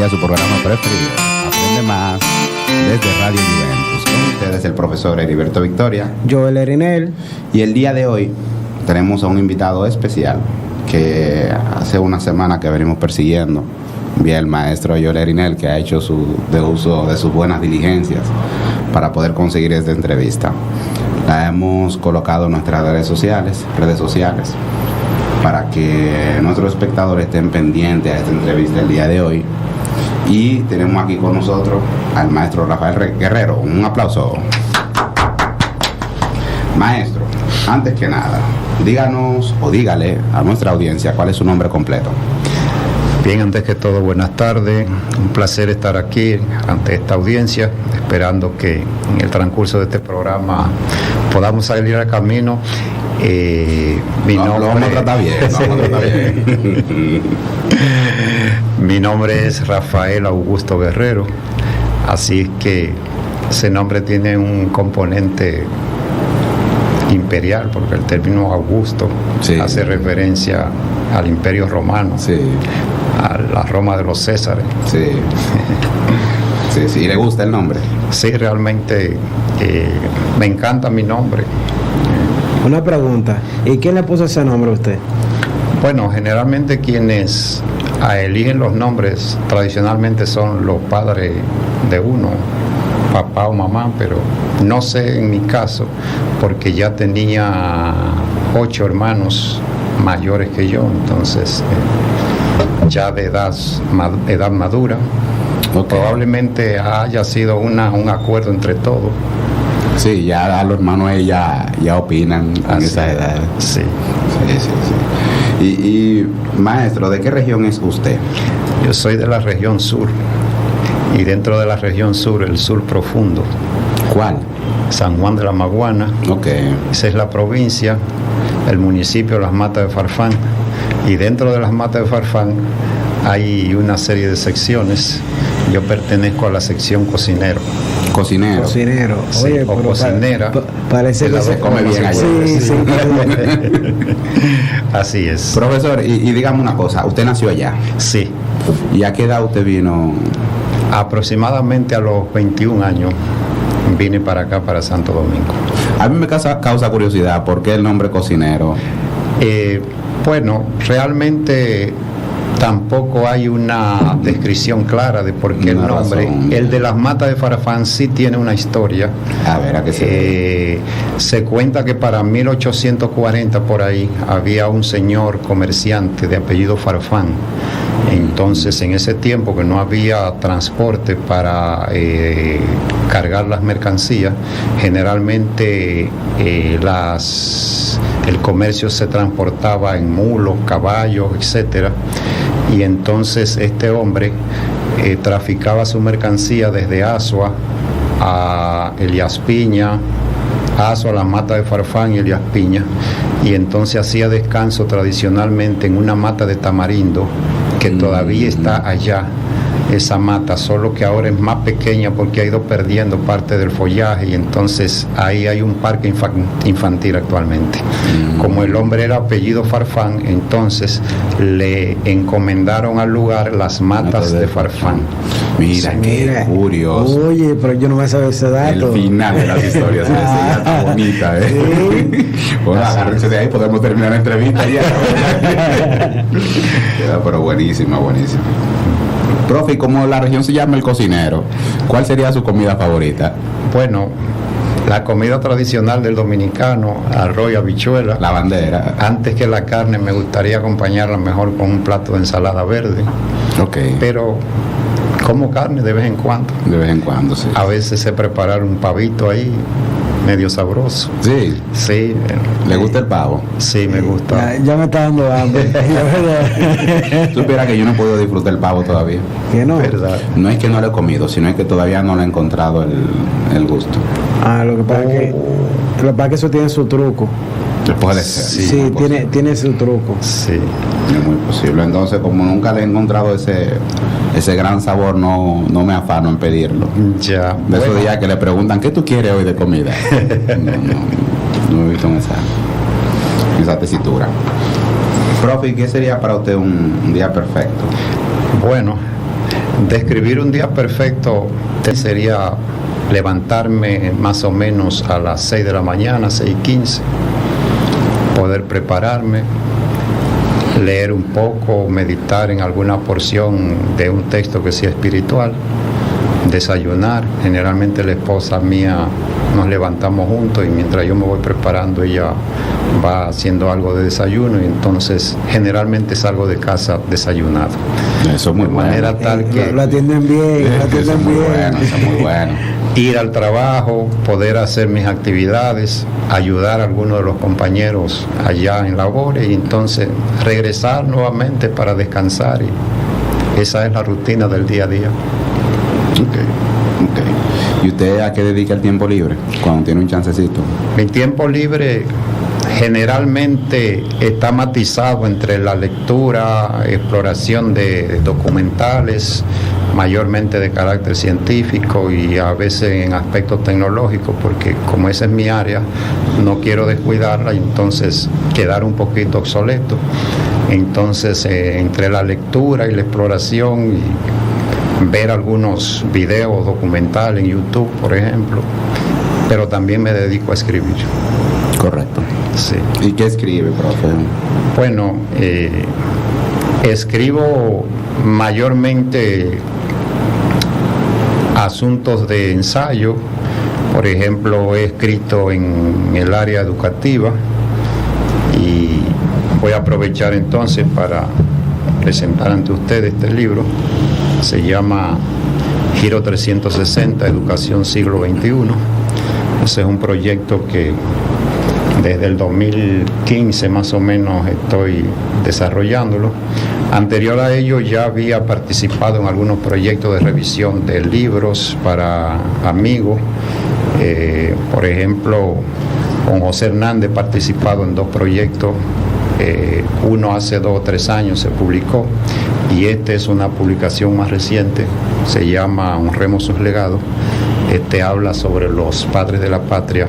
a su programa preferido, Aprende Más, desde Radio Juventus. Con ustedes el profesor Heriberto Victoria, Joel Erinel. Y el día de hoy tenemos a un invitado especial que hace una semana que venimos persiguiendo, vía el maestro Joel Erinel, que ha hecho uso de sus buenas diligencias para poder conseguir esta entrevista. La hemos colocado en nuestras redes sociales, para que nuestros espectadores estén pendientes a esta entrevista el día de hoy. Y tenemos aquí con nosotros al maestro Rafael Guerrero. Un aplauso. Maestro, antes que nada, díganos o dígale a nuestra audiencia cuál es su nombre completo. Bien, antes que todo, buenas tardes. Un placer estar aquí ante esta audiencia, esperando que en el transcurso de este programa podamos salir al camino. Lo vamos a tratar bien. Mi nombre es Rafael Augusto Guerrero, así es que ese nombre tiene un componente imperial, porque el término Augusto hace referencia al Imperio Romano, a la Roma de los Césares. ¿Y le gusta el nombre? Sí, realmente me encanta mi nombre. Una pregunta, ¿y quién le puso ese nombre a usted? Bueno, generalmente quienes eligen los nombres tradicionalmente son los padres de uno, papá o mamá, pero no sé en mi caso, porque ya tenía 8 hermanos mayores que yo, entonces ya de edad madura. Probablemente haya sido un acuerdo entre todos. Sí, ya los hermanos ya opinan en esa edad. Sí. Y maestro, ¿de qué región es usted? Yo soy de la región sur, y dentro de la región sur, el sur profundo. ¿Cuál? San Juan de la Maguana. Esa es la provincia, el municipio Las Matas de Farfán, y dentro de Las Matas de Farfán hay una serie de secciones. Yo pertenezco a la sección cocinero. Cocinero. Sí, oye, o cocinera. Parece que se come bien allá. Sí. Así es. Profesor, y dígame una cosa, ¿usted nació allá? Sí. ¿Y a qué edad usted vino? Aproximadamente a los 21 años vine para acá, para Santo Domingo. A mí me causa curiosidad, ¿por qué el nombre cocinero? Bueno, realmente tampoco hay una descripción clara de por qué el nombre. Razón. El de Las Matas de Farfán sí tiene una historia. A ver, ¿a qué se cuenta que para 1840 por ahí había un señor comerciante de apellido Farfán. Entonces, en ese tiempo que no había transporte para cargar las mercancías, generalmente el comercio se transportaba en mulos, caballos, etcétera. Y entonces este hombre traficaba su mercancía desde Azua a Elías Piña, Azua, Las Matas de Farfán y Elías Piña, y entonces hacía descanso tradicionalmente en una mata de tamarindo que todavía está allá, esa mata, solo que ahora es más pequeña porque ha ido perdiendo parte del follaje, y entonces ahí hay un parque infantil actualmente. Como el hombre era apellido Farfán, entonces le encomendaron al lugar Las Matas de Farfán. Mira, qué curioso. Oye, pero yo no me sabía ese dato. El final de las historias está bonita, Bueno, agárrense de ahí, podemos terminar la entrevista ya. Pero buenísima. Profe, ¿y cómo la región se llama El Cocinero? ¿Cuál sería su comida favorita? Bueno, la comida tradicional del dominicano, arroz y habichuela. La bandera. Antes que la carne, me gustaría acompañarla mejor con un plato de ensalada verde. Pero como carne de vez en cuando. De vez en cuando, sí. A veces sé preparar un pavito ahí, medio sabroso. Sí. ¿Le gusta el pavo? Sí, me gusta. Ya me está dando hambre. Supiera que yo no puedo disfrutar el pavo todavía. ¿Qué no? ¿Verdad? No es que no lo he comido, sino es que todavía no le he encontrado el gusto. Lo que pasa es que eso tiene su truco. Puede ser. Sí, tiene su truco. Sí. Es muy posible. Entonces, como nunca le he encontrado ese gran sabor, no me afano en pedirlo. Ya. De esos días que le preguntan, ¿qué tú quieres hoy de comida? No he visto en esa tesitura. Profe, ¿qué sería para usted un día perfecto? Bueno, Describir un día perfecto sería levantarme más o menos a las 6 de la mañana, 6:15, poder prepararme, leer un poco, meditar en alguna porción de un texto que sea espiritual, desayunar. Generalmente la esposa mía nos levantamos juntos y mientras yo me voy preparando ella va haciendo algo de desayuno y entonces generalmente salgo de casa desayunado. Eso es muy de bueno. manera tal que Lo atienden bien, lo Eso es atienden muy bien. bueno, eso es muy bueno. ir al trabajo, poder hacer mis actividades, ayudar a algunos de los compañeros allá en labores y entonces regresar nuevamente para descansar. Y esa es la rutina del día a día. Ok. ¿Y usted a qué dedica el tiempo libre cuando tiene un chancecito? Mi tiempo libre generalmente está matizado entre la lectura, exploración de documentales, mayormente de carácter científico y a veces en aspectos tecnológicos, porque como esa es mi área, no quiero descuidarla y entonces quedar un poquito obsoleto. Entonces, entre la lectura y la exploración y ver algunos videos documentales en YouTube, por ejemplo, pero también me dedico a escribir. Correcto. Sí. ¿Y qué escribe, profe? Bueno, escribo mayormente asuntos de ensayo. Por ejemplo, he escrito en el área educativa y voy a aprovechar entonces para presentar ante ustedes este libro. Se llama Giro 360, Educación Siglo XXI. Ese es un proyecto que desde el 2015 más o menos estoy desarrollándolo. Anterior a ello ya había participado en algunos proyectos de revisión de libros para amigos. Por ejemplo, con José Hernández he participado en 2 proyectos. Uno hace 2 o 3 años se publicó y este es una publicación más reciente, se llama Honremos sus legados. Este habla sobre los padres de la patria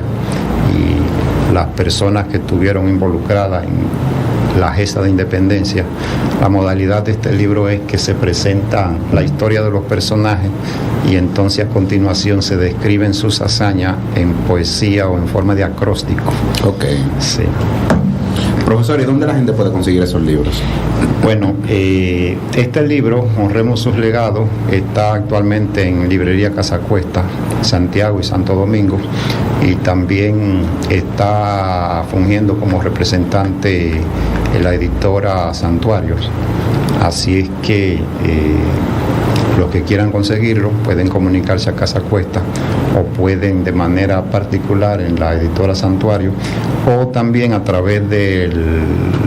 y las personas que estuvieron involucradas en la gesta de independencia. La modalidad de este libro es que se presenta la historia de los personajes y entonces a continuación se describen sus hazañas en poesía o en forma de acróstico. Ok. Sí. Profesor, ¿y dónde la gente puede conseguir esos libros? Bueno, este libro, Honremos sus legados, está actualmente en Librería Casa Cuesta, Santiago y Santo Domingo, y también está fungiendo como representante en la editora Santuarios. Así es que los que quieran conseguirlo pueden comunicarse a Casa Cuesta o pueden de manera particular en la editora Santuario o también a través de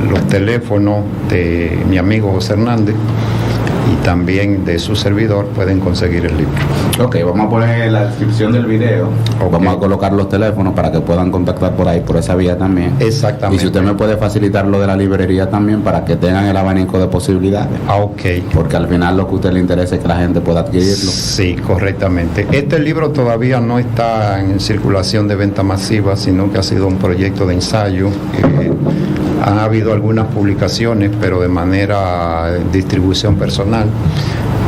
los teléfonos de mi amigo José Hernández y también de su servidor pueden conseguir el libro. Ok, vamos a poner en la descripción del video, Ok. vamos a colocar los teléfonos para que puedan contactar por ahí, por esa vía también. Exactamente. Y si usted me puede facilitar lo de la librería también para que tengan el abanico de posibilidades. Ok. Porque al final lo que a usted le interesa es que la gente pueda adquirirlo. Sí, correctamente. Este libro todavía no está en circulación de venta masiva, sino que ha sido un proyecto de ensayo. Han habido algunas publicaciones, pero de manera de distribución personal.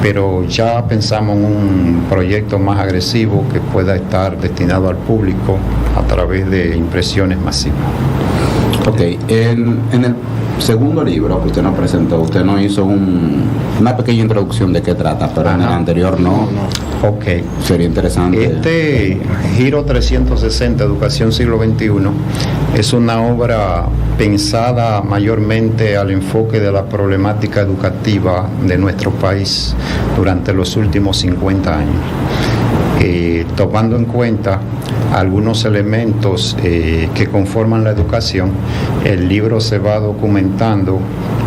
Pero ya pensamos en un proyecto más agresivo que pueda estar destinado al público a través de impresiones masivas. Ok, en el segundo libro que usted nos presentó, usted nos hizo una pequeña introducción de qué trata, pero en el Ajá. anterior no. Ok. Sería interesante. Este Giro 360, Educación Siglo XXI, es una obra pensada mayormente al enfoque de la problemática educativa de nuestro país durante los últimos 50 años. Tomando en cuenta algunos elementos que conforman la educación, el libro se va documentando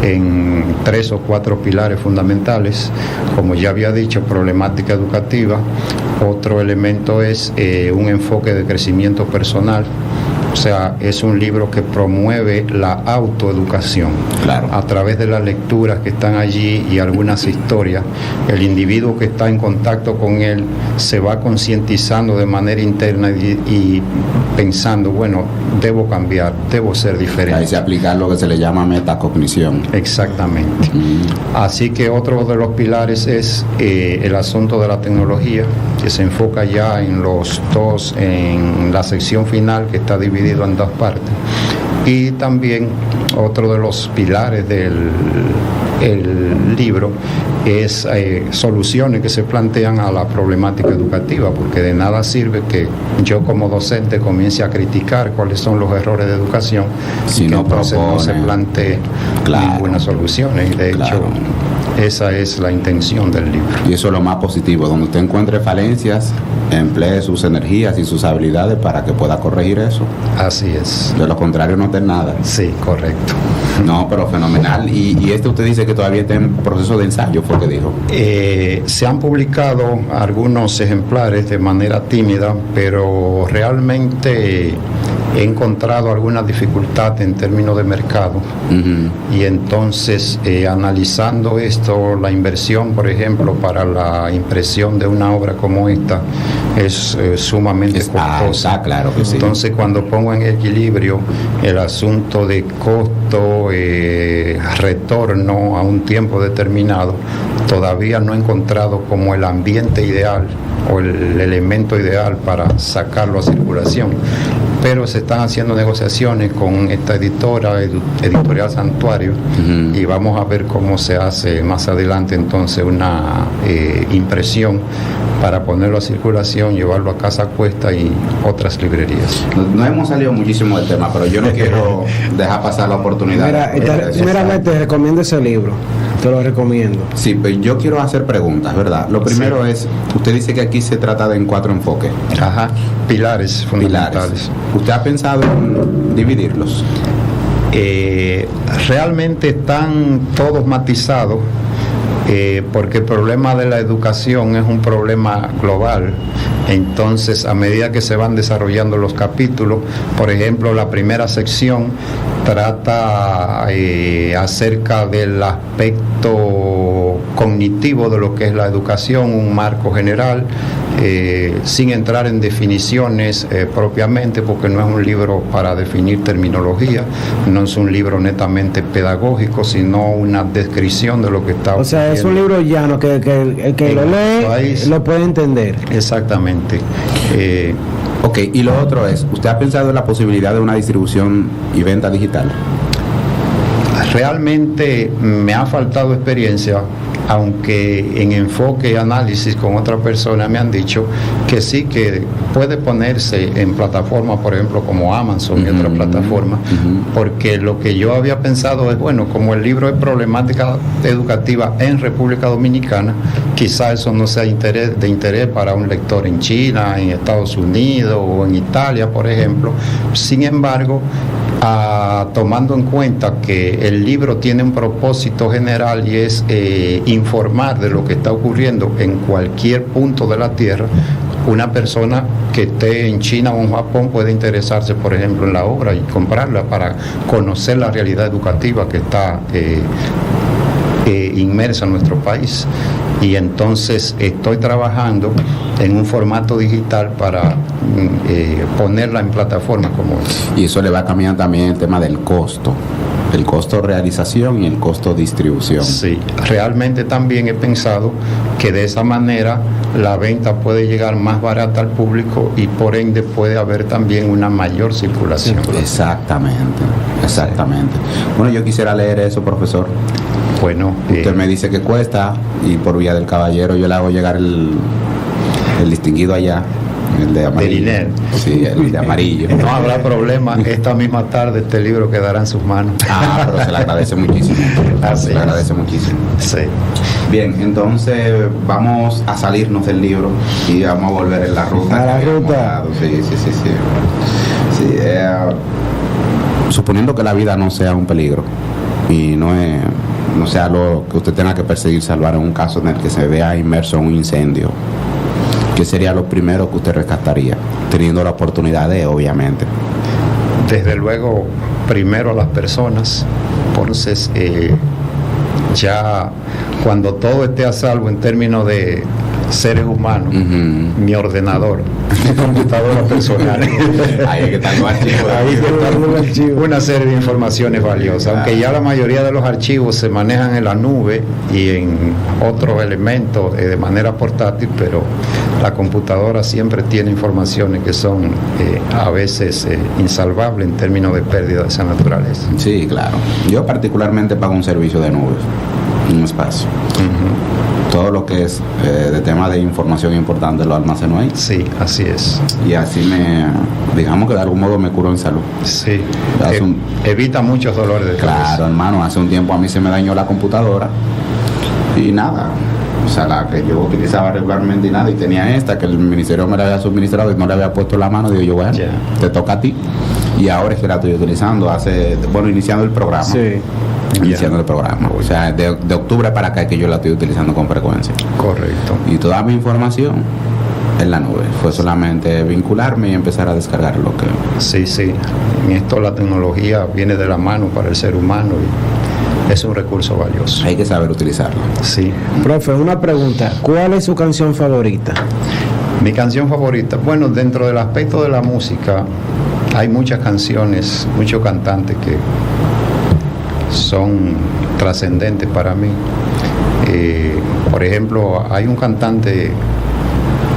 en 3 o 4 pilares fundamentales. Como ya había dicho, problemática educativa. Otro elemento es un enfoque de crecimiento personal, sea, es un libro que promueve la autoeducación. Claro. A través de las lecturas que están allí y algunas historias, el individuo que está en contacto con él se va concientizando de manera interna y pensando, bueno, debo cambiar, debo ser diferente. Ahí se aplica lo que se le llama metacognición. Exactamente. Así que otro de los pilares es el asunto de la tecnología, que se enfoca ya en en la sección final, que está dividido en dos partes. Y también otro de los pilares del libro es soluciones que se plantean a la problemática educativa, porque de nada sirve que yo como docente comience a criticar cuáles son los errores de educación si que no entonces no se plantee ninguna solución. Y de hecho esa es la intención del libro. Y eso es lo más positivo, donde usted encuentre falencias, emplee sus energías y sus habilidades para que pueda corregir eso. Así es. De lo contrario no ten nada. Sí, correcto. No, pero fenomenal. Y usted dice que todavía está en proceso de ensayo, ¿fue que dijo? Se han publicado algunos ejemplares de manera tímida, pero realmente he encontrado alguna dificultad en términos de mercado. Y entonces, analizando esto, la inversión, por ejemplo, para la impresión de una obra como esta es sumamente costosa. Claro que sí. Entonces, cuando pongo en equilibrio el asunto de costo, retorno a un tiempo determinado, todavía no he encontrado como el ambiente ideal o el elemento ideal para sacarlo a circulación. Pero se están haciendo negociaciones con esta Editorial Santuario, y vamos a ver cómo se hace más adelante entonces una impresión para ponerlo a circulación, llevarlo a Casa Cuesta y otras librerías. No hemos salido muchísimo del tema, pero yo no quiero dejar pasar la oportunidad. Mira, te recomiendo ese libro, te lo recomiendo. Sí, pero yo quiero hacer preguntas, ¿verdad? Lo primero es, usted dice que aquí se trata de 4 enfoques. Ajá, pilares fundamentales. ¿Usted ha pensado en dividirlos? Realmente están todos matizados, porque el problema de la educación es un problema global. Entonces, a medida que se van desarrollando los capítulos, por ejemplo, la primera sección trata acerca del aspecto cognitivo de lo que es la educación, un marco general, sin entrar en definiciones propiamente, porque no es un libro para definir terminología, no es un libro netamente pedagógico, sino una descripción de lo que está ocurriendo. O sea, es un libro llano que el que lo lee lo puede entender. Exactamente. Ok, y lo otro es, ¿usted ha pensado en la posibilidad de una distribución y venta digital? Realmente me ha faltado experiencia, aunque en enfoque y análisis con otra persona me han dicho que sí, que puede ponerse en plataformas, por ejemplo, como Amazon y otras plataformas, porque lo que yo había pensado es, bueno, como el libro es problemática educativa en República Dominicana, quizá eso no sea de interés para un lector en China, en Estados Unidos o en Italia, por ejemplo. Sin embargo, tomando en cuenta que el libro tiene un propósito general y es informar de lo que está ocurriendo en cualquier punto de la Tierra, una persona que esté en China o en Japón puede interesarse, por ejemplo, en la obra y comprarla para conocer la realidad educativa que está inmersa en nuestro país. Y entonces estoy trabajando en un formato digital para ponerla en plataformas como esta. Y eso le va a cambiar también el tema del costo. El costo realización y el costo distribución. Sí, realmente también he pensado que de esa manera la venta puede llegar más barata al público y por ende puede haber también una mayor circulación. Exactamente. Bueno, yo quisiera leer eso, profesor. Bueno, usted me dice que cuesta y por vía del caballero yo le hago llegar el distinguido allá. El de amarillo. Sí, el de amarillo. No habrá problema. Esta misma tarde este libro quedará en sus manos. Pero se le agradece muchísimo. Se le agradece muchísimo. Sí. Bien, entonces vamos a salirnos del libro y vamos a volver en la ruta. A la ruta. Sí. Suponiendo que la vida no sea un peligro y no sea algo que usted tenga que perseguir, salvar en un caso en el que se vea inmerso en un incendio, ¿qué sería lo primero que usted rescataría? Teniendo la oportunidad de, obviamente. desde luego, primero a las personas. Entonces, ya cuando todo esté a salvo en términos de seres humanos, mi ordenador, mi computadora personal, Ahí es que están los archivos. ahí están los archivos. Una serie de informaciones valiosas, aunque ya la mayoría de los archivos se manejan en la nube y en otros elementos de manera portátil, pero la computadora siempre tiene informaciones que son a veces insalvables en términos de pérdida de esa naturaleza. Sí, claro. Yo particularmente pago un servicio de nubes, un espacio. Todo lo que es de tema de información importante lo almaceno ahí. Sí, así es. Y así digamos que de algún modo me curo en salud. Sí, evita muchos dolores de cabeza. Claro, hermano, hace un tiempo a mí se me dañó la computadora y nada. O sea, la que yo utilizaba regularmente y nada, y tenía esta que el ministerio me la había suministrado y no le había puesto la mano. Digo yo, bueno, te toca a ti. Y ahora es que la estoy utilizando, iniciando el programa. Sí. Iniciando el programa. O sea, de octubre para acá es que yo la estoy utilizando con frecuencia. Correcto. Y toda mi información en la nube. Fue solamente vincularme y empezar a descargar lo que... Sí. En esto la tecnología viene de la mano para el ser humano y es un recurso valioso. Hay que saber utilizarlo. Sí. Profe, una pregunta. ¿Cuál es su canción favorita? Mi canción favorita, bueno, dentro del aspecto de la música, hay muchas canciones, muchos cantantes que son trascendentes para mí. Por ejemplo, hay un cantante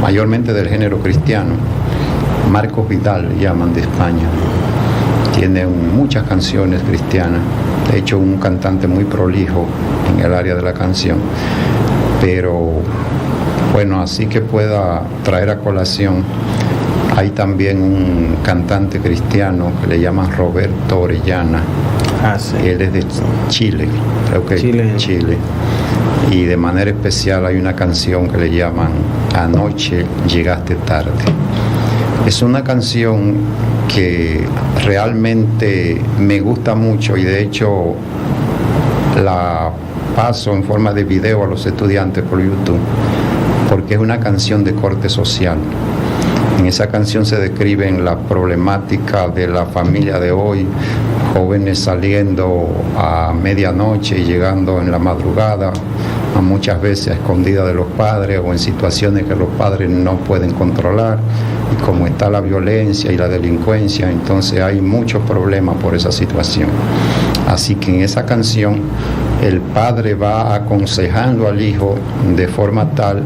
mayormente del género cristiano, Marcos Vidal, le llaman, de España. Tiene muchas canciones cristianas. De hecho, un cantante muy prolijo en el área de la canción. Pero, bueno, así que pueda traer a colación, hay también un cantante cristiano que le llaman Roberto Orellana. Sí. Él es de Chile, creo que Chile. Y de manera especial hay una canción que le llaman Anoche llegaste tarde. Es una canción que realmente me gusta mucho y de hecho la paso en forma de video a los estudiantes por YouTube porque es una canción de corte social. En esa canción se describen la problemática de la familia de hoy, jóvenes saliendo a medianoche y llegando en la madrugada, muchas veces a escondidas de los padres o en situaciones que los padres no pueden controlar, y como está la violencia y la delincuencia, entonces hay muchos problemas por esa situación. Así que en esa canción el padre va aconsejando al hijo de forma tal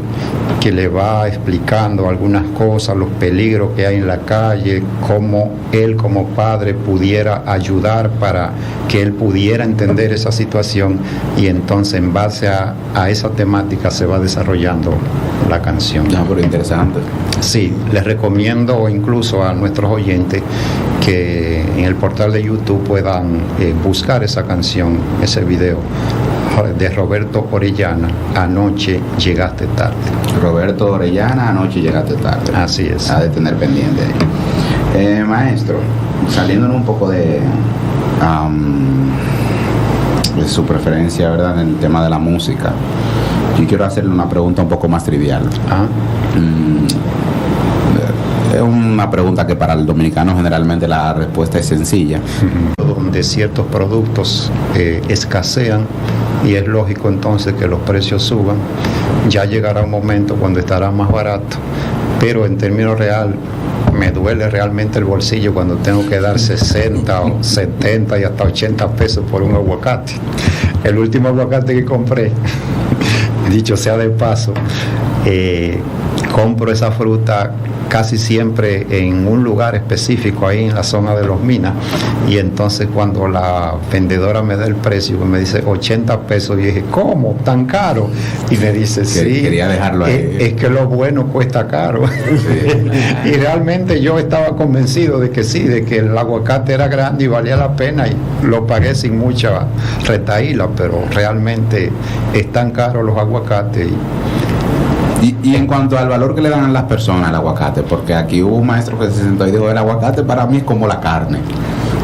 que le va explicando algunas cosas, los peligros que hay en la calle, cómo él como padre pudiera ayudar para que él pudiera entender esa situación, y entonces en base a esa temática se va desarrollando la canción. Pero interesante. Sí, les recomiendo incluso a nuestros oyentes que en el portal de YouTube puedan buscar esa canción, ese video de Roberto Orellana, Anoche llegaste tarde. Roberto Orellana, Anoche llegaste tarde. Así es. Ha de tener pendiente ahí. Maestro, saliéndonos un poco de su preferencia, ¿verdad?, en el tema de la música, yo quiero hacerle una pregunta un poco más trivial. Es una pregunta que para el dominicano generalmente la respuesta es sencilla. Donde ciertos productos escasean y es lógico entonces que los precios suban, ya llegará un momento cuando estará más barato, pero en términos real me duele realmente el bolsillo cuando tengo que dar 60 o 70 y hasta 80 pesos por un aguacate. El último aguacate que compré, dicho sea de paso, compro esa fruta casi siempre en un lugar específico ahí en la zona de Los Minas, y entonces cuando la vendedora me da el precio, me dice 80 pesos, y dije, ¿cómo? ¿Tan caro? Y me dice, sí, quería dejarlo ahí. Es que lo bueno cuesta caro. Sí. Y realmente yo estaba convencido de que sí, de que el aguacate era grande y valía la pena, y lo pagué sin mucha retaíla, pero realmente están caros los aguacates. Y en cuanto al valor que le dan a las personas al aguacate, porque aquí hubo un maestro que se sentó y dijo, el aguacate para mí es como la carne.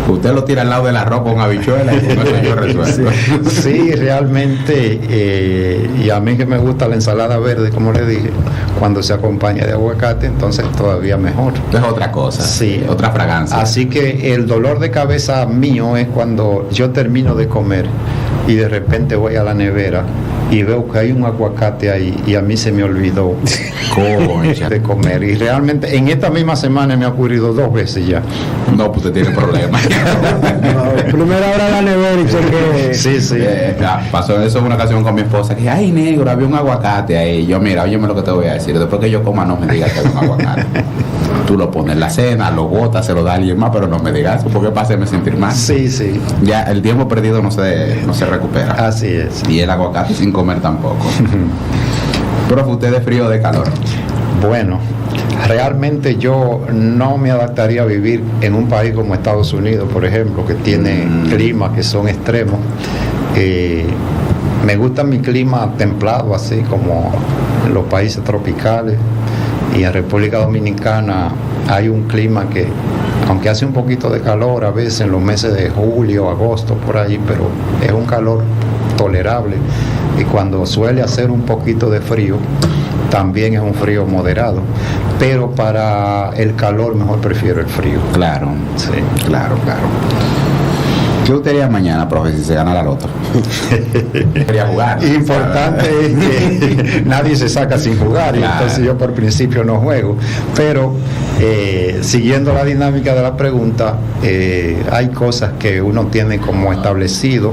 Usted lo tira al lado del arroz con habichuela y con eso yo resuelvo. Sí, realmente, y a mí que me gusta la ensalada verde, como le dije, cuando se acompaña de aguacate, entonces todavía mejor. Es otra cosa, Sí. otra fragancia. Así que el dolor de cabeza mío es cuando yo termino de comer y de repente voy a la nevera y veo que hay un aguacate ahí y a mí se me olvidó Concha. de comer. Y realmente en esta misma semana me ha ocurrido 2 veces ya. No, pues usted tiene problemas. No, primero abra la nevera y cheque. Sí, sí. Pasó eso en una ocasión con mi esposa, que ay negro, había un aguacate ahí. Yo, mira, óyeme lo que te voy a decir, después que yo coma no me digas que hay un aguacate. Tú lo pones en la cena, lo botas, se lo da a alguien más, pero no me digas eso porque para hacerme sentir mal. Sí, sí. Ya el tiempo perdido no se recupera. Así es. Y el aguacate sin comer tampoco. Profe, ¿usted de frío o de calor? Bueno, realmente yo no me adaptaría a vivir en un país como Estados Unidos, por ejemplo, que tiene climas que son extremos. Me gusta mi clima templado, así como en los países tropicales. Y en República Dominicana hay un clima que, aunque hace un poquito de calor a veces en los meses de julio, agosto, por ahí, pero es un calor tolerable. Y cuando suele hacer un poquito de frío, también es un frío moderado. Pero para el calor mejor prefiero el frío. Claro, Sí. claro. ¿Qué usted haría mañana, profe, si se gana la loto? Quería jugar. Importante es que nadie se saca sin jugar, y Claro. entonces yo por principio no juego. Pero siguiendo la dinámica de la pregunta, hay cosas que uno tiene como establecido,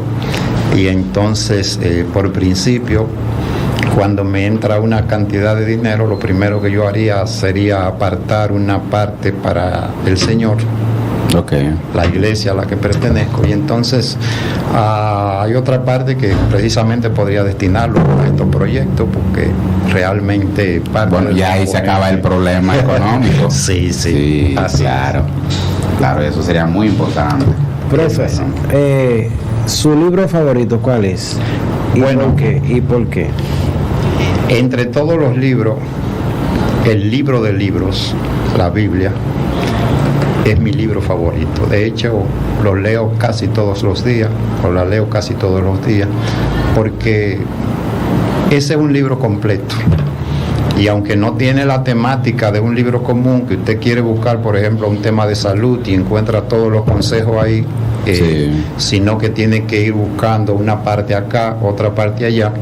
y entonces por principio, cuando me entra una cantidad de dinero, lo primero que yo haría sería apartar una parte para el Señor, Ok. la iglesia a la que pertenezco, y entonces hay otra parte que precisamente podría destinarlo a estos proyectos, porque realmente parte Bueno, del ya ahí se componente- acaba el problema económico. Sí, sí, Sí, así claro. Claro, eso sería muy importante. Profe, ¿su libro favorito cuál es? ¿Y Bueno. por qué? ¿Y por qué? Entre todos los libros, el libro de libros, la Biblia, es mi libro favorito. De hecho, lo leo casi todos los días, o la leo casi todos los días, porque ese es un libro completo. Y aunque no tiene la temática de un libro común, que usted quiere buscar, por ejemplo, un tema de salud y encuentra todos los consejos ahí, Sí. sino que tiene que ir buscando una parte acá, otra parte allá.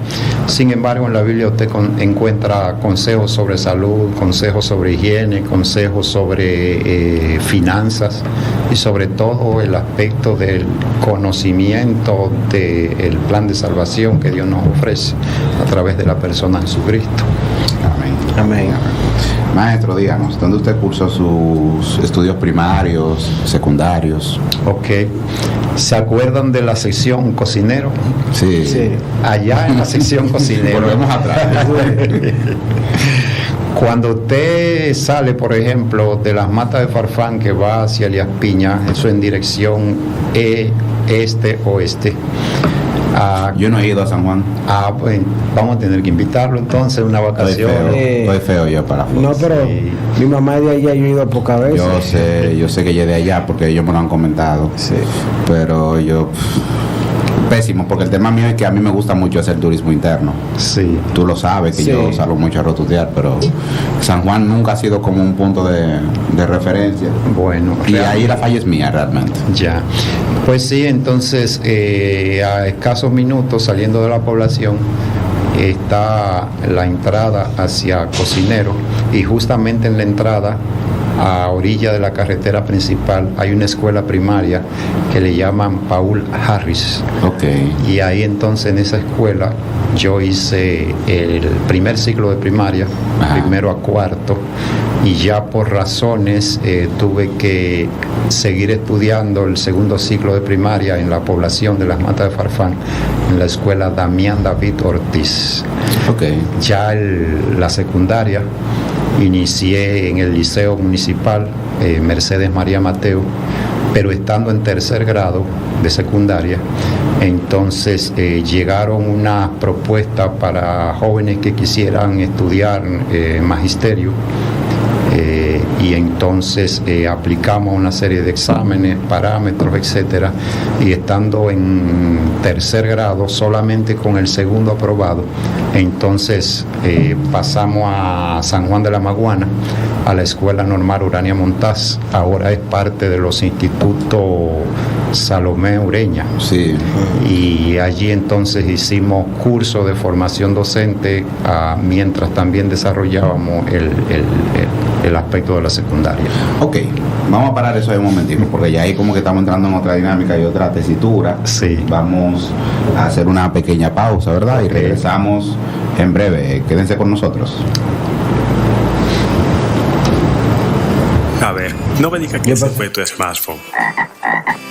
Sin embargo, en la Biblia usted encuentra consejos sobre salud, consejos sobre higiene, consejos sobre finanzas, y sobre todo el aspecto del conocimiento del plan de salvación que Dios nos ofrece a través de la persona de Jesucristo. Amén. Amén. Maestro, díganos, ¿dónde usted cursó sus estudios primarios, secundarios? Ok. ¿Se acuerdan de la sección cocinero? Sí. Sí. Allá en la sección cocinero. Volvemos atrás. Cuando usted sale, por ejemplo, de las matas de Farfán que va hacia Elías Piña, eso en dirección este-oeste. Yo no he ido a San Juan. Pues vamos a tener que invitarlo entonces una Estoy vacación. feo, Eh, estoy feo yo para No, pero Sí. mi mamá es de allá, yo he ido pocas veces. yo sé que llegué de allá porque ellos me lo han comentado. Sí. Pero yo pésimo, porque el tema mío es que a mí me gusta mucho hacer turismo interno. Sí. Tú lo sabes que Sí. yo salgo mucho a rotutear, pero San Juan nunca ha sido como un punto de referencia. Bueno, Y ahí la falla es mía realmente. ya. Pues sí, entonces a escasos minutos saliendo de la población está la entrada hacia Cocinero, y justamente en la entrada, a orilla de la carretera principal, hay una escuela primaria que le llaman Paul Harris. Ok. Y ahí entonces en esa escuela yo hice el primer ciclo de primaria, Ajá. primero a cuarto, y ya por razones tuve que seguir estudiando el segundo ciclo de primaria en la población de las Matas de Farfán, en la escuela Damián David Ortiz. Ok. Ya la secundaria inicié en el Liceo Municipal Mercedes María Mateo, pero estando en tercer grado de secundaria, entonces llegaron unas propuestas para jóvenes que quisieran estudiar magisterio, y entonces aplicamos una serie de exámenes, parámetros, etcétera, y estando en tercer grado, solamente con el segundo aprobado, entonces pasamos a San Juan de la Maguana, a la Escuela Normal Urania Montaz. Ahora es parte de los institutos Salomé Ureña. Sí. Y allí entonces hicimos cursos de formación docente, mientras también desarrollábamos el aspecto de la secundaria. Ok, vamos a parar eso ahí un momentico, porque ya ahí como que estamos entrando en otra dinámica y otra tesitura. Sí. Vamos a hacer una pequeña pausa, ¿verdad? Y regresamos en breve. Quédense con nosotros. A ver, no me diga que ese fue tu smartphone.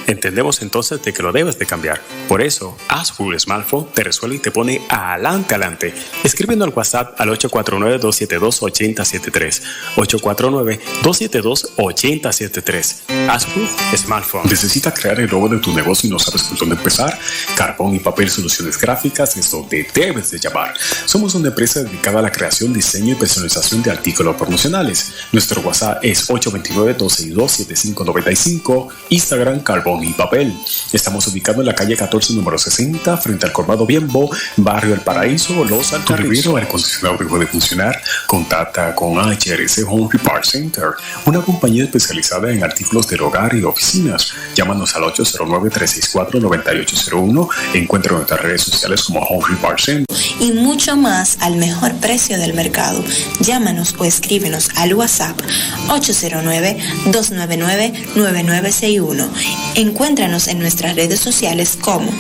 Entendemos entonces de que lo debes de cambiar. Por eso, Ashford Smartphone te resuelve y te pone adelante. Escribiendo al WhatsApp al 849-272-8073. 849-272-8073. Ashford Smartphone. ¿Necesitas crear el logo de tu negocio y no sabes por dónde empezar? Carbón y Papel Soluciones Gráficas es donde debes de llamar. Somos una empresa dedicada a la creación, diseño y personalización de artículos promocionales. Nuestro WhatsApp es 829-262-7595. Instagram Carbón y Papel. Estamos ubicados en la calle 14, número 60, frente al Colmado Bienbo, Barrio El Paraíso, Los Alcarrizos. ¿Tu aire acondicionado dejó de funcionar? Contacta con HRC Home Repair Center, una compañía especializada en artículos del hogar y oficinas. Llámanos al 809-364-9801. Encuentra en nuestras redes sociales como Home Repair Center. Y mucho más al mejor precio del mercado. Llámanos o escríbenos al WhatsApp 809-299-9961. Encuéntranos en nuestras redes sociales como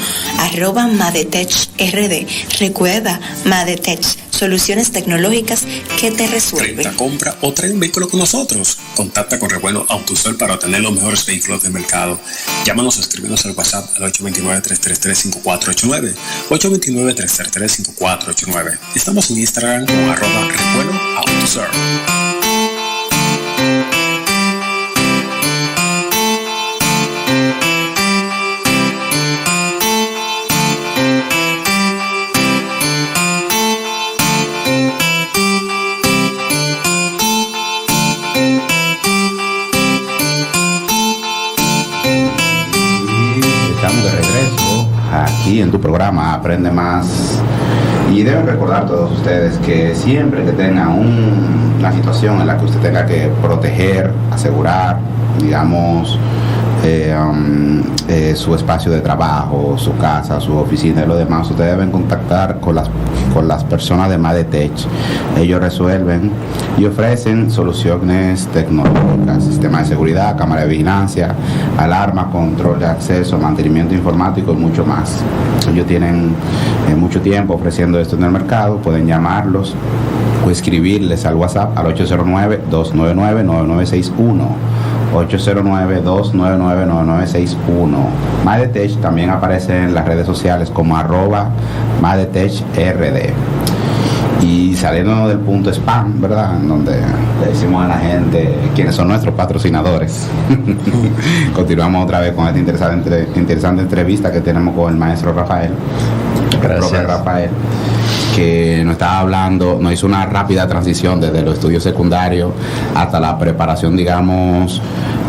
@madetechrd. Recuerda, Madetech, soluciones tecnológicas que te resuelven. Renta, compra o trae un vehículo con nosotros. Contacta con Revuelo Autosol para obtener los mejores vehículos del mercado. Llámanos o escríbenos al WhatsApp al 829-333-5489. 829-333-5489. Estamos en Instagram como @Revuelo Autosol. Aquí en tu programa Aprende Más, y deben recordar todos ustedes que siempre que tengan una situación en la que usted tenga que proteger, asegurar, digamos, su espacio de trabajo, su casa, su oficina y lo demás, ustedes deben contactar con las personas de Madetech. Ellos resuelven y ofrecen soluciones tecnológicas, sistema de seguridad, cámara de vigilancia, alarma, control de acceso, mantenimiento informático y mucho más. Ellos tienen mucho tiempo ofreciendo esto en el mercado. Pueden llamarlos o escribirles al WhatsApp al 809-299-9961. 809-299-9961. Madetech también aparece en las redes sociales como @MadetechRD. Y saliendo del punto spam, ¿verdad? En donde le decimos a la gente quiénes son nuestros patrocinadores. Continuamos otra vez con esta interesante entrevista que tenemos con el maestro Rafael. Gracias. El profe Rafael, que nos estaba hablando, nos hizo una rápida transición desde los estudios secundarios hasta la preparación, digamos,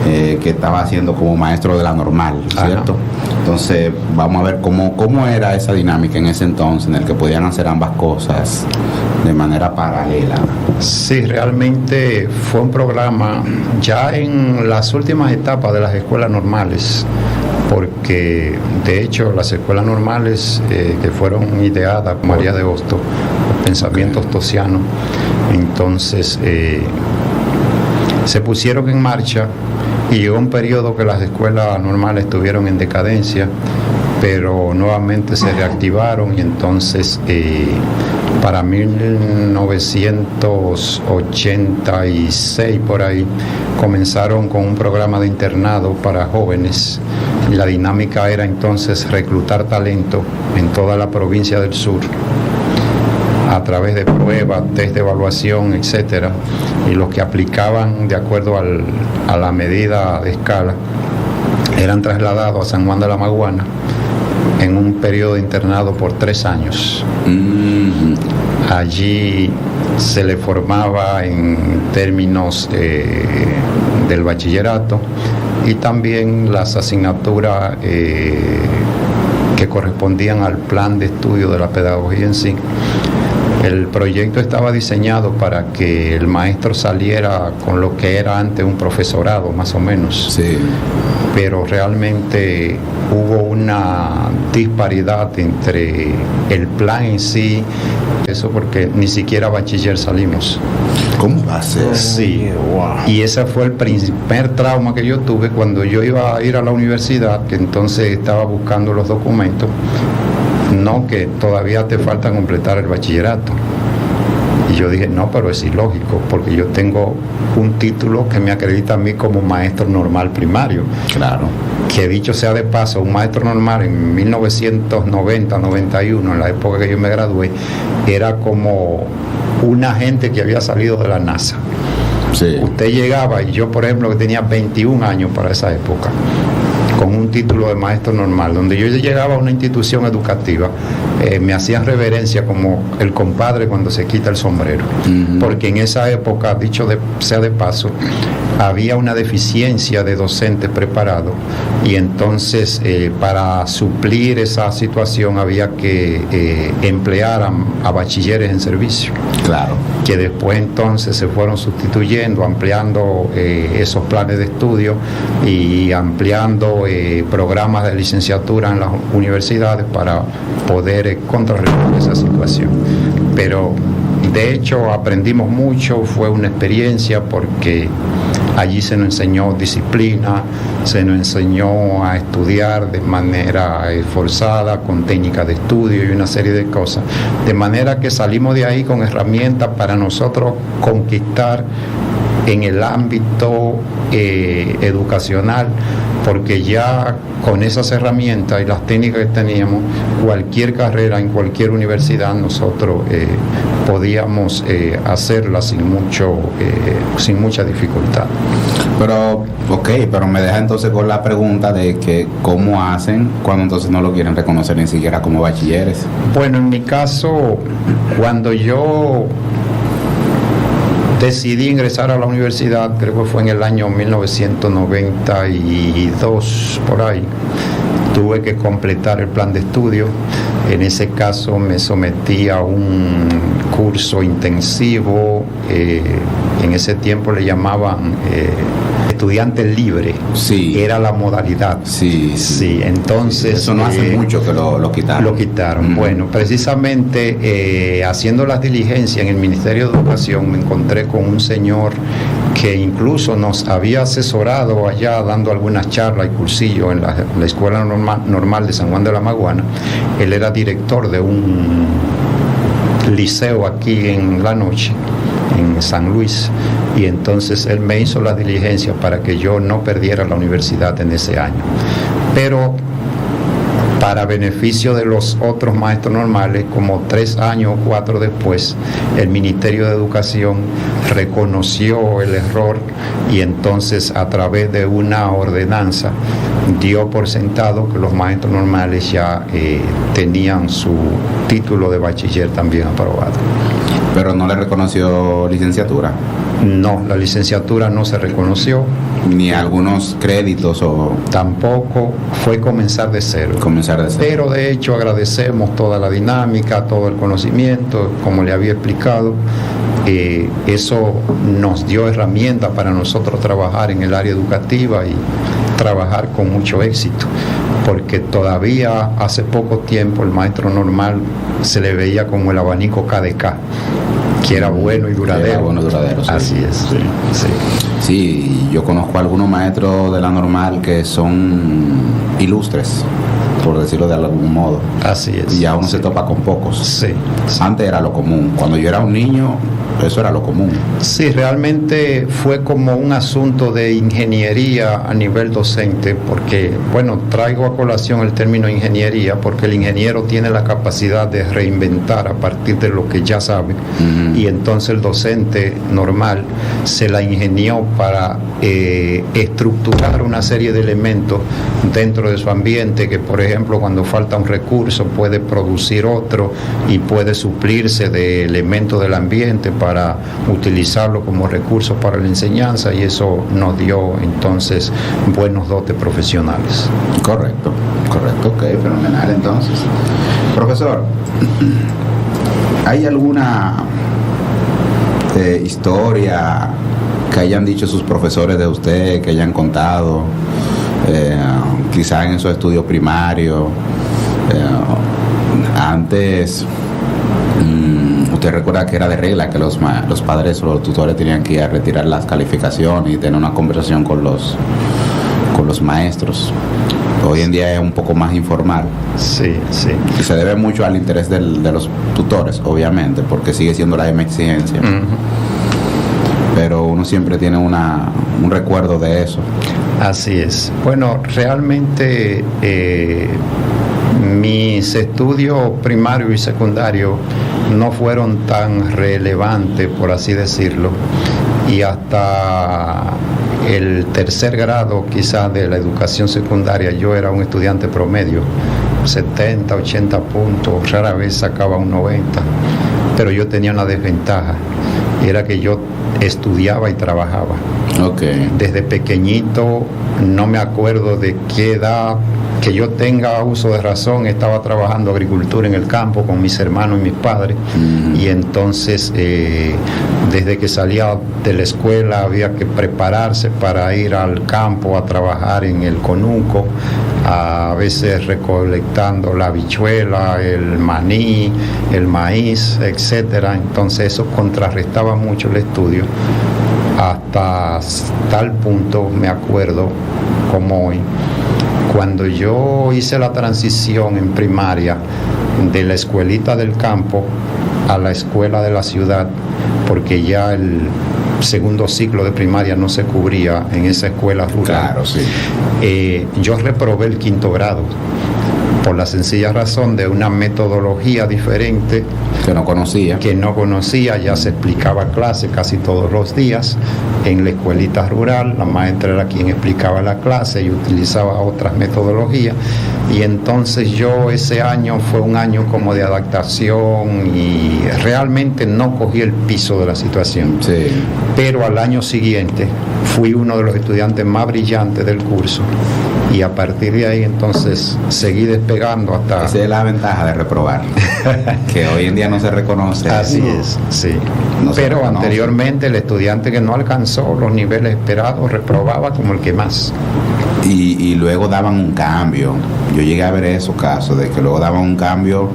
que estaba haciendo como maestro de la normal, ¿cierto? Ajá. Entonces, vamos a ver cómo era esa dinámica en ese entonces, en el que podían hacer ambas cosas de manera paralela. Sí, realmente fue un programa ya en las últimas etapas de las escuelas normales, porque de hecho las escuelas normales que fueron ideadas por María de Hostos, los pensamientos tosianos, entonces se pusieron en marcha y llegó un periodo que las escuelas normales estuvieron en decadencia, pero nuevamente se reactivaron y entonces para 1986 por ahí comenzaron con un programa de internado para jóvenes. La dinámica era entonces reclutar talento en toda la provincia del sur a través de pruebas, test de evaluación, etcétera, y los que aplicaban de acuerdo a la medida de escala eran trasladados a San Juan de la Maguana en un periodo de internado por 3 años. Allí se le formaba en términos del bachillerato y también las asignaturas que correspondían al plan de estudio de la pedagogía en sí. El proyecto estaba diseñado para que el maestro saliera con lo que era antes un profesorado, más o menos. Sí. Pero realmente hubo una disparidad entre el plan en sí, eso porque ni siquiera bachiller salimos. ¿Cómo va a ser? Sí, y ese fue el primer trauma que yo tuve cuando yo iba a ir a la universidad, que entonces estaba buscando los documentos. No, que todavía te falta completar el bachillerato. Y yo dije, no, pero es ilógico, porque yo tengo un título que me acredita a mí como maestro normal primario. Claro. Que dicho sea de paso, un maestro normal en 1990-91, en la época que yo me gradué, era como un agente que había salido de la NASA. Sí. Usted llegaba, y yo por ejemplo que tenía 21 años para esa época, con un título de maestro normal, donde yo llegaba a una institución educativa, me hacían reverencia como el compadre cuando se quita el sombrero, porque en esa época, dicho sea de paso, había una deficiencia de docentes preparados y entonces para suplir esa situación había que emplear a bachilleres en servicio. Claro. Que después entonces se fueron sustituyendo, ampliando esos planes de estudio y ampliando programas de licenciatura en las universidades para poder contrarrestar esa situación. Pero de hecho aprendimos mucho, fue una experiencia porque allí se nos enseñó disciplina, se nos enseñó a estudiar de manera esforzada, con técnicas de estudio y una serie de cosas. De manera que salimos de ahí con herramientas para nosotros conquistar en el ámbito educacional, porque ya con esas herramientas y las técnicas que teníamos, cualquier carrera en cualquier universidad nosotros podíamos hacerla sin mucha dificultad. Pero, pero me deja entonces con la pregunta de que cómo hacen cuando entonces no lo quieren reconocer ni siquiera como bachilleres. Bueno, en mi caso, cuando yo decidí ingresar a la universidad, creo que fue en el año 1992, por ahí, tuve que completar el plan de estudio. En ese caso me sometí a un curso intensivo, en ese tiempo le llamaban estudiante libre, sí. Era la modalidad. Sí. Entonces eso no hace mucho que lo quitaron. Lo quitaron. Bueno, precisamente haciendo las diligencias en el Ministerio de Educación me encontré con un señor que incluso nos había asesorado allá dando algunas charlas y cursillos en la Escuela Normal de San Juan de la Maguana. Él era director de un liceo aquí en La Noche, en San Luis, y entonces él me hizo la diligencia para que yo no perdiera la universidad en ese año. Pero para beneficio de los otros maestros normales, como 3 años o 4 después, el Ministerio de Educación reconoció el error y entonces a través de una ordenanza dio por sentado que los maestros normales ya tenían su título de bachiller también aprobado. Pero no le reconoció licenciatura. No, la licenciatura no se reconoció. Ni algunos créditos o... Tampoco, fue comenzar de cero. Pero de hecho agradecemos toda la dinámica, todo el conocimiento, como le había explicado. Eso nos dio herramientas para nosotros trabajar en el área educativa y trabajar con mucho éxito, porque todavía hace poco tiempo el maestro normal se le veía como el abanico KDK, que era bueno y duradero. Sí. Así es. Sí, yo conozco a algunos maestros de la normal que son ilustres, por decirlo de algún modo. Así es. Y aún se topa con pocos. Sí. Antes era lo común. Cuando yo era un niño, eso era lo común. Sí, realmente fue como un asunto de ingeniería a nivel docente, porque, bueno, traigo a colación el término ingeniería, porque el ingeniero tiene la capacidad de reinventar a partir de lo que ya sabe, y entonces el docente normal se la ingenió para estructurar una serie de elementos dentro de su ambiente, que por ejemplo cuando falta un recurso puede producir otro y puede suplirse de elementos del ambiente para utilizarlo como recurso para la enseñanza, y eso nos dio entonces buenos dotes profesionales. Correcto, ok, fenomenal. Entonces, profesor, ¿hay alguna historia que hayan dicho sus profesores de usted, que hayan contado, quizás en esos estudios primarios? Antes, usted recuerda que era de regla que los padres o los tutores tenían que ir a retirar las calificaciones y tener una conversación con los maestros. Hoy en día es un poco más informal. Sí. Y se debe mucho al interés de los tutores, obviamente, porque sigue siendo la misma exigencia. Pero uno siempre tiene un recuerdo de eso. Así es. Bueno, realmente mis estudios primarios y secundarios no fueron tan relevantes, por así decirlo, y hasta el tercer grado quizás de la educación secundaria yo era un estudiante promedio, 70, 80 puntos, rara vez sacaba un 90, pero yo tenía una desventaja, y era que yo estudiaba y trabajaba. Okay. Desde pequeñito, no me acuerdo de qué edad, que yo tenga uso de razón, estaba trabajando agricultura en el campo con mis hermanos y mis padres, y entonces desde que salía de la escuela había que prepararse para ir al campo a trabajar en el conuco, a veces recolectando la habichuela, el maní, el maíz, etcétera. Entonces eso contrarrestaba mucho el estudio, hasta tal punto me acuerdo como hoy, cuando yo hice la transición en primaria de la escuelita del campo a la escuela de la ciudad, porque ya el segundo ciclo de primaria no se cubría en esa escuela rural. Claro, sí. Yo reprobé el quinto grado por la sencilla razón de una metodología diferente que no conocía. Ya se explicaba clase casi todos los días en la escuelita rural, la maestra era quien explicaba la clase y utilizaba otras metodologías, y entonces yo ese año fue un año como de adaptación y realmente no cogí el piso de la situación. Sí. Pero al año siguiente fui uno de los estudiantes más brillantes del curso, y a partir de ahí entonces seguí despegando hasta... Esa es la ventaja de reprobar, que hoy en día no se reconoce. Así es, sí. No se pero reconoce. Anteriormente el estudiante que no alcanzó los niveles esperados reprobaba como el que más. Y luego daban un cambio. Yo llegué a ver esos casos de que luego daban un cambio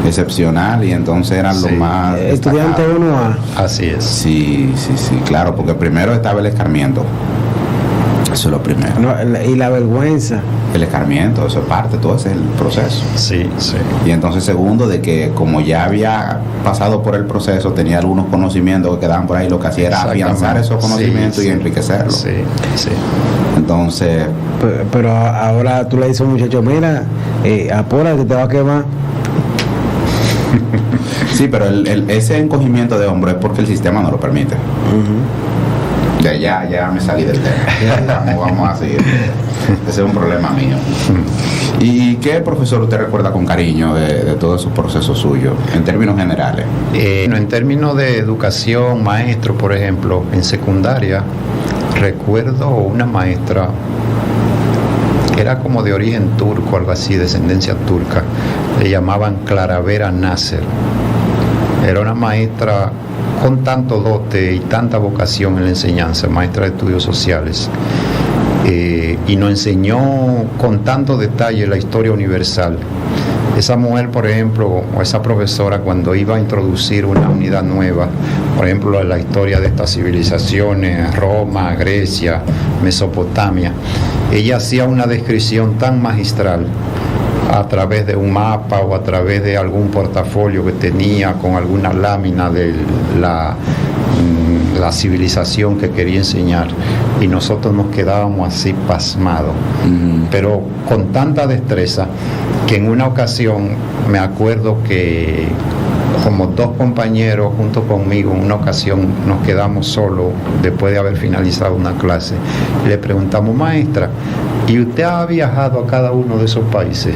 excepcional y entonces eran los más estudiante destacados. 1A. Así es. Sí, claro, porque primero estaba el escarmiento. Eso es lo primero. No, y la vergüenza. El escarmiento, eso es parte, todo ese es el proceso. Sí. Y entonces segundo, de que como ya había pasado por el proceso, tenía algunos conocimientos que quedaban por ahí, lo que hacía era afianzar esos conocimientos y enriquecerlos. Sí. Entonces... Pero ahora tú le dices a un muchacho, mira, apúrate, te va a quemar. Sí, pero ese encogimiento de hombro es porque el sistema no lo permite. Ya me salí del tema. Vamos a seguir. Ese es un problema mío. ¿Y qué profesor usted recuerda con cariño de todos esos procesos suyos, en términos generales? En términos de educación, maestro, por ejemplo, en secundaria, recuerdo una maestra, era como de origen turco, algo así, descendencia turca, le llamaban Claravera Nasser. Era una maestra con tanto dote y tanta vocación en la enseñanza, maestra de estudios sociales, y nos enseñó con tanto detalle la historia universal. Esa mujer, por ejemplo, o esa profesora, cuando iba a introducir una unidad nueva, por ejemplo, la historia de estas civilizaciones, Roma, Grecia, Mesopotamia, ella hacía una descripción tan magistral a través de un mapa o a través de algún portafolio que tenía con alguna lámina de la civilización que quería enseñar, y nosotros nos quedábamos así pasmados, pero con tanta destreza que en una ocasión me acuerdo que como 2 compañeros junto conmigo, en una ocasión nos quedamos solos después de haber finalizado una clase, le preguntamos: maestra, ¿y usted ha viajado a cada uno de esos países?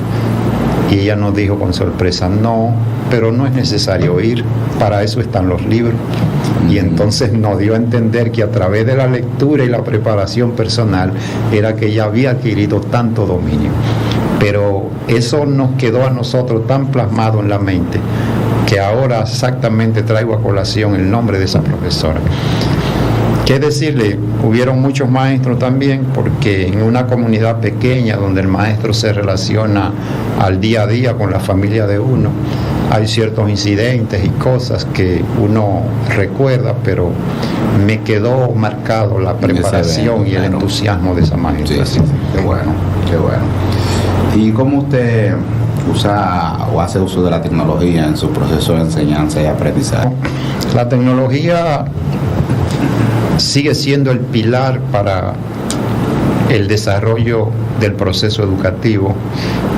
Y ella nos dijo con sorpresa: no, pero no es necesario ir, para eso están los libros. Y entonces nos dio a entender que a través de la lectura y la preparación personal era que ella había adquirido tanto dominio. Pero eso nos quedó a nosotros tan plasmado en la mente que ahora exactamente traigo a colación el nombre de esa profesora. ¿Qué decirle? Hubieron muchos maestros también, porque en una comunidad pequeña donde el maestro se relaciona al día a día con la familia de uno, hay ciertos incidentes y cosas que uno recuerda, pero me quedó marcado la preparación y el entusiasmo de esa maestra. Sí, qué bueno, qué bueno. ¿Y cómo usted usa o hace uso de la tecnología en su proceso de enseñanza y aprendizaje? La tecnología sigue siendo el pilar para el desarrollo del proceso educativo,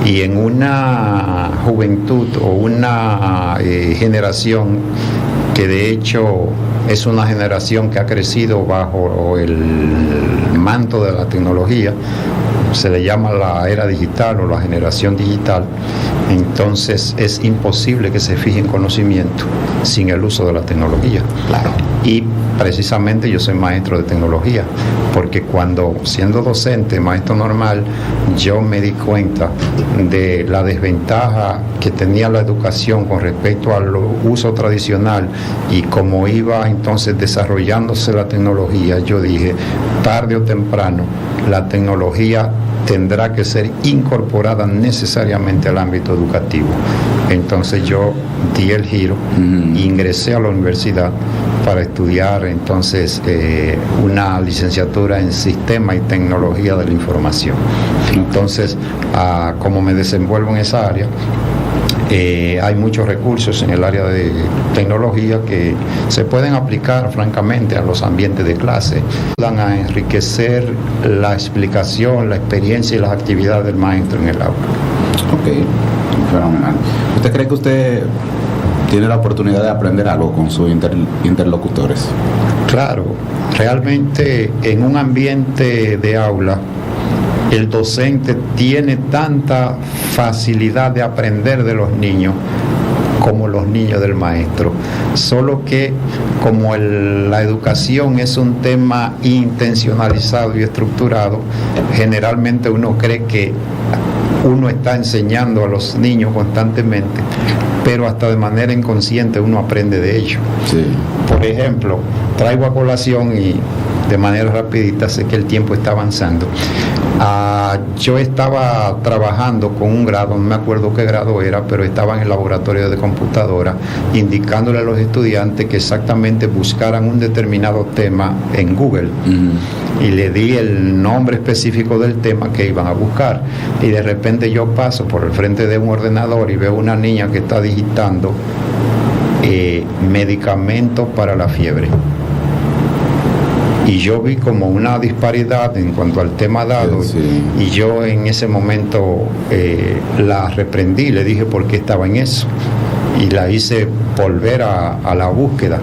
y en una juventud o una generación que de hecho es una generación que ha crecido bajo el manto de la tecnología, se le llama la era digital o la generación digital. Entonces es imposible que se fije en conocimiento sin el uso de la tecnología. Claro. Y precisamente yo soy maestro de tecnología, porque cuando siendo docente, maestro normal, yo me di cuenta de la desventaja que tenía la educación con respecto al uso tradicional, y como iba entonces desarrollándose la tecnología, yo dije, tarde o temprano, la tecnología tendrá que ser incorporada necesariamente al ámbito educativo. Entonces yo di el giro, ingresé a la universidad para estudiar entonces una licenciatura en Sistema y Tecnología de la Información. Entonces, como me desenvuelvo en esa área, hay muchos recursos en el área de tecnología que se pueden aplicar francamente a los ambientes de clase, ayudan a enriquecer la explicación, la experiencia y las actividades del maestro en el aula. Ok, fenomenal. ¿Usted cree que usted tiene la oportunidad de aprender algo con sus interlocutores? Claro, realmente en un ambiente de aula, el docente tiene tanta facilidad de aprender de los niños como los niños del maestro, solo que como la educación es un tema intencionalizado y estructurado, generalmente uno cree que uno está enseñando a los niños constantemente, pero hasta de manera inconsciente uno aprende de ello. Sí. Por ejemplo, traigo a colación, y de manera rapidita, sé que el tiempo está avanzando. Yo estaba trabajando con un grado, no me acuerdo qué grado era, pero estaba en el laboratorio de computadora, indicándole a los estudiantes que exactamente buscaran un determinado tema en Google. Y le di el nombre específico del tema que iban a buscar, y de repente yo paso por el frente de un ordenador y veo una niña que está digitando medicamentos para la fiebre. Y yo vi como una disparidad en cuanto al tema dado, y yo en ese momento la reprendí, le dije por qué estaba en eso, y la hice volver a la búsqueda.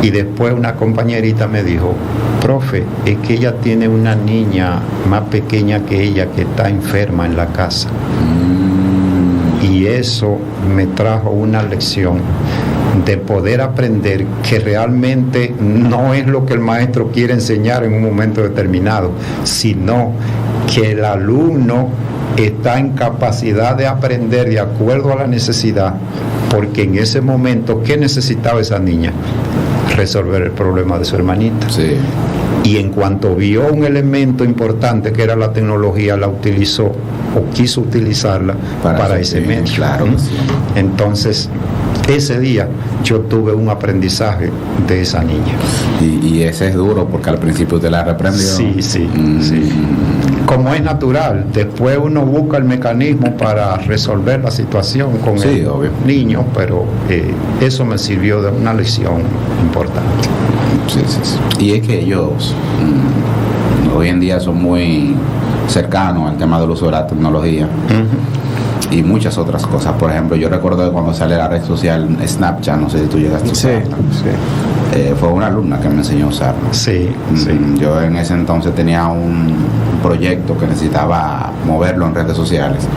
Y después una compañerita me dijo: profe, es que ella tiene una niña más pequeña que ella que está enferma en la casa. Y eso me trajo una lección de poder aprender que realmente no es lo que el maestro quiere enseñar en un momento determinado, sino que el alumno está en capacidad de aprender de acuerdo a la necesidad, porque en ese momento, ¿qué necesitaba esa niña? Resolver el problema de su hermanita. Sí. Y en cuanto vio un elemento importante que era la tecnología, la utilizó o quiso utilizarla para ese medio. Claro. Sí. Entonces, ese día yo tuve un aprendizaje de esa niña. Y ese es duro, porque al principio te la reprendió. Sí. como es natural. Después uno busca el mecanismo para resolver la situación con Sí, el obvio. niño, pero eso me sirvió de una lección importante. Sí, sí, sí. Y es que ellos hoy en día son muy cercanos al tema del uso de la tecnología y muchas otras cosas. Por ejemplo, yo recuerdo que cuando sale la red social Snapchat, no sé si tú llegaste a Sí, usarla. Fue una alumna que me enseñó a usarla. Sí, sí. Yo en ese entonces tenía un proyecto que necesitaba moverlo en redes sociales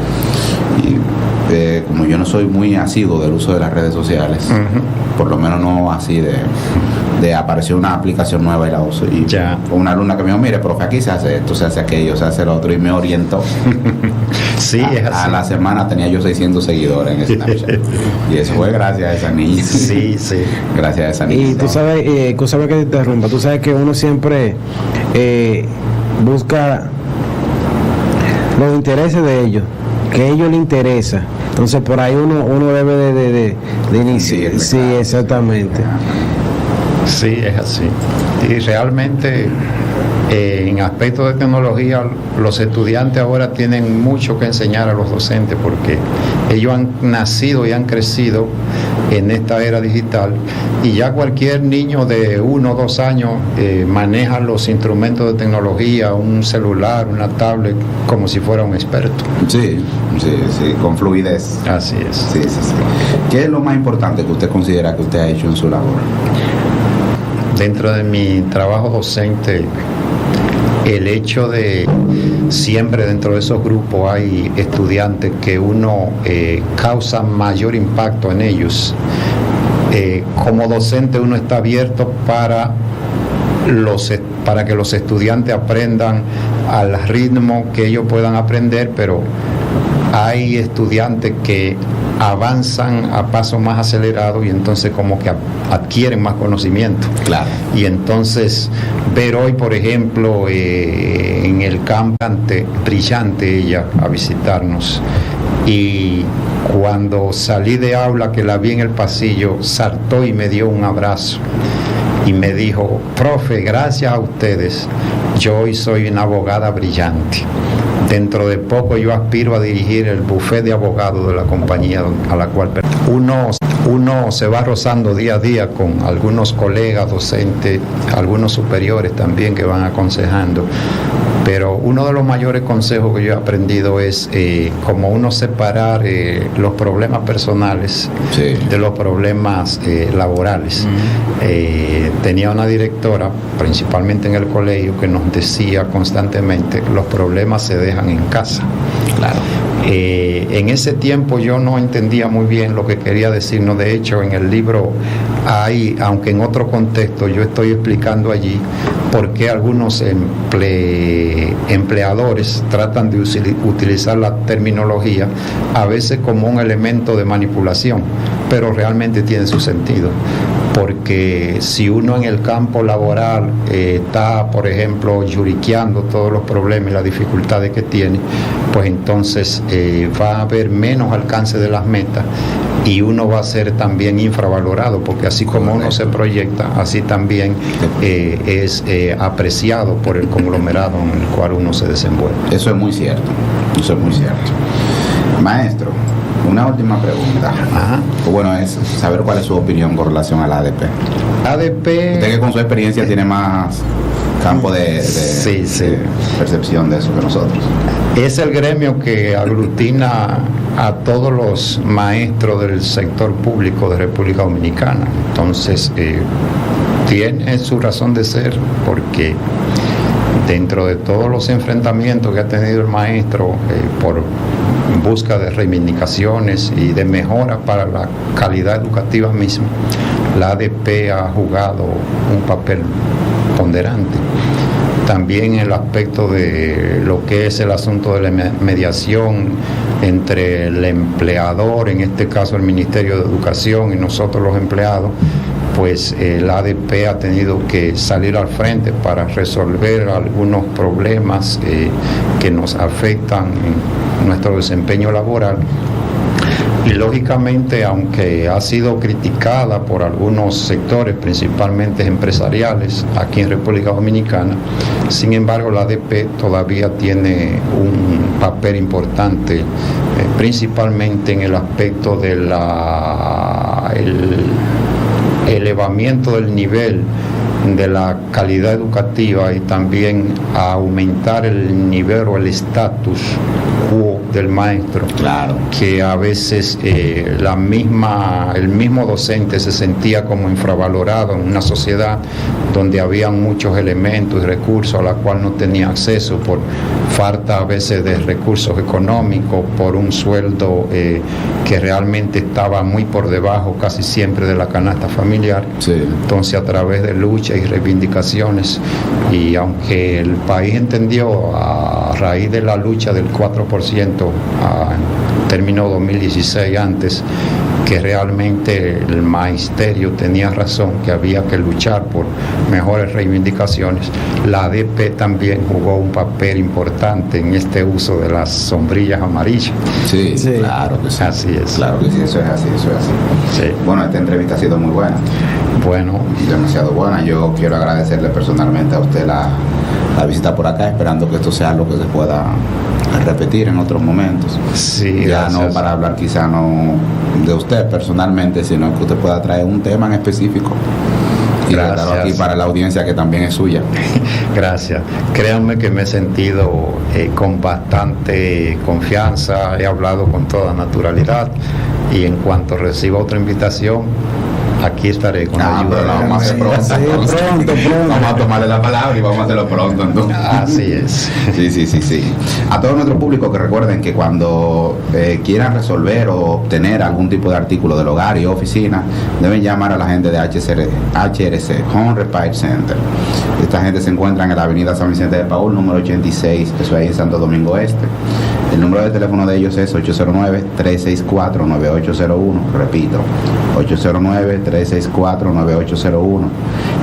y como yo no soy muy asiduo del uso de las redes sociales, por lo menos no así de apareció una aplicación nueva y la uso, y Ya. fue una alumna que me dijo, mire, profe, aquí se hace esto, se hace aquello, se hace lo otro, y me orientó. Sí, es A así. la semana tenía yo 600 seguidores en Snapchat y eso fue gracias a esa niña. Sí, sí. Gracias a esa niña. Y tú sabes, escúchame que te interrumpa, tú sabes que uno siempre busca los intereses de ellos, que a ellos les interesa. Entonces por ahí uno debe de iniciar. Sí, claro. exactamente. Sí, es así. Y realmente en aspectos de tecnología los estudiantes ahora tienen mucho que enseñar a los docentes porque ellos han nacido y han crecido en esta era digital y ya cualquier niño de 1 o 2 años maneja los instrumentos de tecnología, un celular, una tablet, como si fuera un experto. Sí, sí, sí, con fluidez. Así es. Sí, sí, sí. ¿Qué es lo más importante que usted considera que usted ha hecho en su labor? Dentro de mi trabajo docente, el hecho de siempre dentro de esos grupos hay estudiantes que uno causa mayor impacto en ellos. Como docente uno está abierto para que los estudiantes aprendan al ritmo que ellos puedan aprender, pero hay estudiantes que avanzan a paso más acelerado y entonces como que adquieren más conocimiento. Claro. Y entonces ver hoy, por ejemplo, en el campo brillante ella a visitarnos, y cuando salí de aula que la vi en el pasillo, saltó y me dio un abrazo y me dijo, profe, gracias a ustedes, yo hoy soy una abogada brillante. Dentro de poco yo aspiro a dirigir el bufete de abogados de la compañía a la cual uno se va rozando día a día con algunos colegas docentes, algunos superiores también que van aconsejando. Pero uno de los mayores consejos que yo he aprendido es como uno separar los problemas personales Sí. de los problemas laborales. Tenía una directora, principalmente en el colegio, que nos decía constantemente, los problemas se dejan en casa. Claro. En ese tiempo yo no entendía muy bien lo que quería decirnos. De hecho, en el libro hay, aunque en otro contexto, yo estoy explicando allí por qué algunos empleadores tratan de utilizar la terminología a veces como un elemento de manipulación, pero realmente tiene su sentido. Porque si uno en el campo laboral está, por ejemplo, lloriqueando todos los problemas y las dificultades que tiene, pues entonces va a haber menos alcance de las metas y uno va a ser también infravalorado, porque así como uno se proyecta, así también es apreciado por el conglomerado en el cual uno se desenvuelve. Eso es muy cierto. Eso es muy cierto. Maestro, una última pregunta. Ajá. Bueno, es saber cuál es su opinión con relación a la ADP. ADP... Usted que con su experiencia tiene más campo Sí, sí. de percepción de eso que nosotros. Es el gremio que aglutina a todos los maestros del sector público de República Dominicana. Entonces, tiene su razón de ser, porque dentro de todos los enfrentamientos que ha tenido el maestro por busca de reivindicaciones y de mejora para la calidad educativa misma, la ADP ha jugado un papel ponderante. También el aspecto de lo que es el asunto de la mediación entre el empleador, en este caso el Ministerio de Educación, y nosotros los empleados, pues la ADP ha tenido que salir al frente para resolver algunos problemas que nos afectan en nuestro desempeño laboral. Y lógicamente, aunque ha sido criticada por algunos sectores, principalmente empresariales, aquí en República Dominicana, sin embargo la ADP todavía tiene un papel importante, principalmente en el aspecto de el elevamiento del nivel de la calidad educativa y también a aumentar el nivel o el estatus quo del maestro. Claro. Que a veces el mismo docente se sentía como infravalorado en una sociedad donde había muchos elementos y recursos a los cuales no tenía acceso por falta a veces de recursos económicos, por un sueldo que realmente estaba muy por debajo casi siempre de la canasta familiar. Sí. Entonces, a través de lucha y reivindicaciones, y aunque el país entendió a raíz de la lucha del 4% terminó 2016 antes, que realmente el magisterio tenía razón, que había que luchar por mejores reivindicaciones, la ADP también jugó un papel importante en este uso de las sombrillas amarillas. Sí, Sí. claro que sí. Así es. Claro que sí, eso es así, eso es así. Sí. Bueno, esta entrevista ha sido muy buena, Bueno, demasiado buena. Yo quiero agradecerle personalmente a usted la visita por acá, esperando que esto sea algo que se pueda repetir en otros momentos. sí, Ya no gracias. para hablar quizá no de usted personalmente, sino que usted pueda traer un tema en específico y Gracias. darlo aquí para la audiencia que también es suya. Gracias. Créanme que me he sentido con bastante confianza, he hablado con toda naturalidad, y en cuanto reciba otra invitación, aquí estaré con la ayuda Pero de lo vamos a hacer pronto. Sí, entonces. pronto. Vamos a tomarle la palabra y vamos a hacerlo pronto entonces. Así es. Sí. A todo nuestro público, que recuerden que cuando quieran resolver o obtener algún tipo de artículo del hogar y oficina, deben llamar a la gente de HRC, Home Repair Center. Esta gente se encuentra en la avenida San Vicente de Paúl, número 86, eso ahí en Santo Domingo Este. El número de teléfono de ellos es 809-364-9801, repito, 809-364-9801.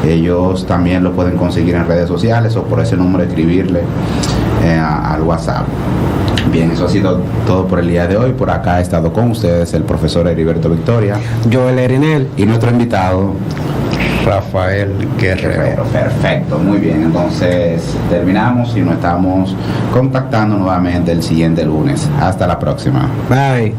Ellos también lo pueden conseguir en redes sociales o por ese número escribirle al WhatsApp. Bien, eso ha sido todo por el día de hoy. Por acá ha estado con ustedes el profesor Heriberto Victoria Joel Erinel. y nuestro invitado Rafael Guerrero. Perfecto, muy bien. Entonces terminamos y nos estamos contactando nuevamente el siguiente lunes. Hasta la próxima. Bye.